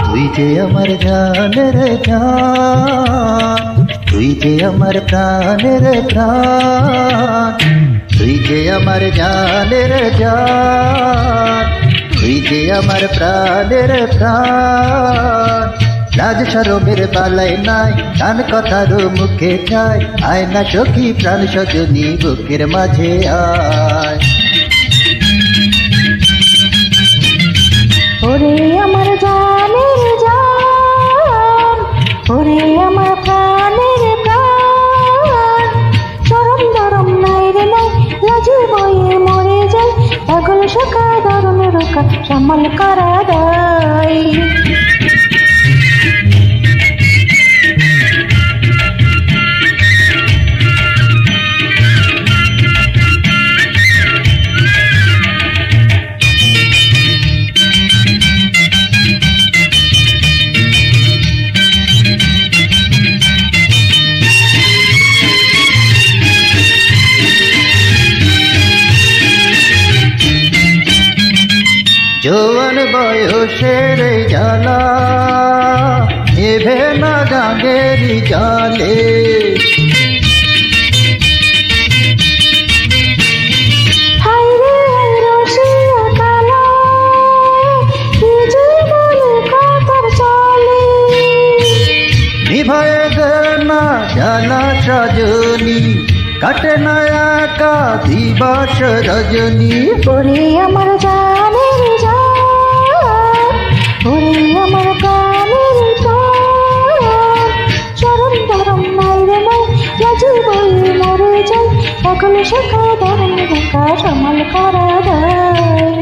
তুই যে আমার জানের জান, তুই যে আমার প্রাণের প্রাণ, তুই যে আমার জানের জান, তুই যে আমার প্রাণের প্রাণ। লাজ শরমের বালাই নাই, গান কথার মুখে চাই, আয় না সখী প্রাণ সজনী বুকের মাঝে আয়। ওরে আমার জানের জান, ওরে আমার প্রাণের প্রাণ, চরম দরম নাই রে নাই, লাজে বয়ে মরে যাই, পাগল সখা দারুণ রোকা সামাল করা দায়। জোয়ান বয়সের জ্বালা নেভে না গাঙ্গের জালে, নিভায়ে দে না জ্বালা সজনী, কাটে না একা দিবস রজনী। ওরে আমার জানের জান, ওরে আমার প্রাণের প্রাণ, চরম দরম নাই রে নাই, লাজে বয়ে মরে যাই, পাগল সখা দারুণ রোকা সামাল করা দায়।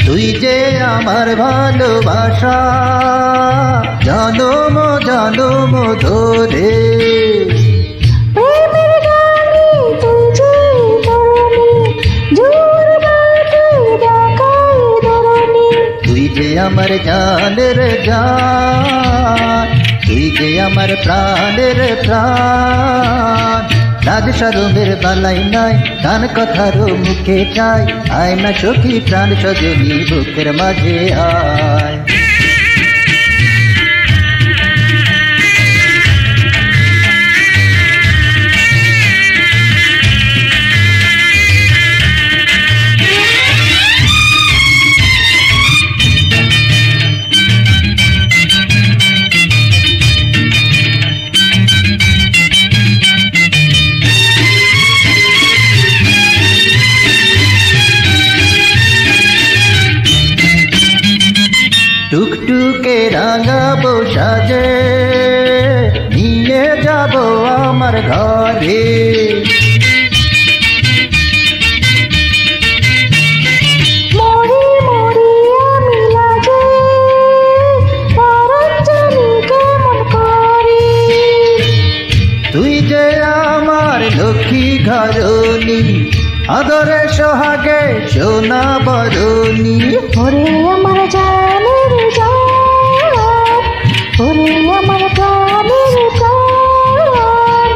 তুই যে আমার ভালোবাসা জনম জনম ধরে, প্রেমের গানে তুই যে তরুণী, জোর বাঁধে ডাকাই ধরণী। তুই যে আমার জানের জান, তুই যে আমার প্রাণের প্রাণ। লাজ শরমের বালাই নাই, গান কথার মুখে চাই, আয় না সখী প্রাণ সজনী বুকের মাঝে আয়। টুকটুকে রাঙাবো সাজে, নিয়ে যাব আমার ঘরে, মরি মরি আমি লাজে, পরাণ জানি কেমন করি। তুই যে আমার লক্ষ্মী ঘরণী, আদরে সোহাগে সোনা বরণী। ওরে আমার জানের জান, ওরে আমার প্রাণের প্রাণ,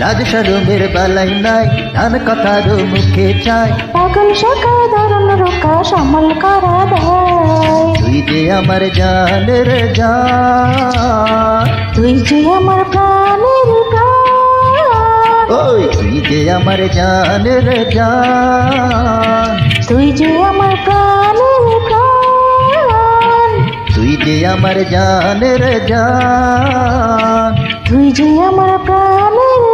লাজ শরমের বালাই নাই, গান কথার মুখে চাই, পাগল সখা দারুণ রোকা সামাল করা দায়। তুই যে আমার জানের জান, তুই যে আমার প্রাণের প্রাণ, ওই তুই যে আমার জানের জান, তুই যে আমার প্রাণের প্রাণ, তুই যে আমার জানের জান। তুই যে আমার প্রাণের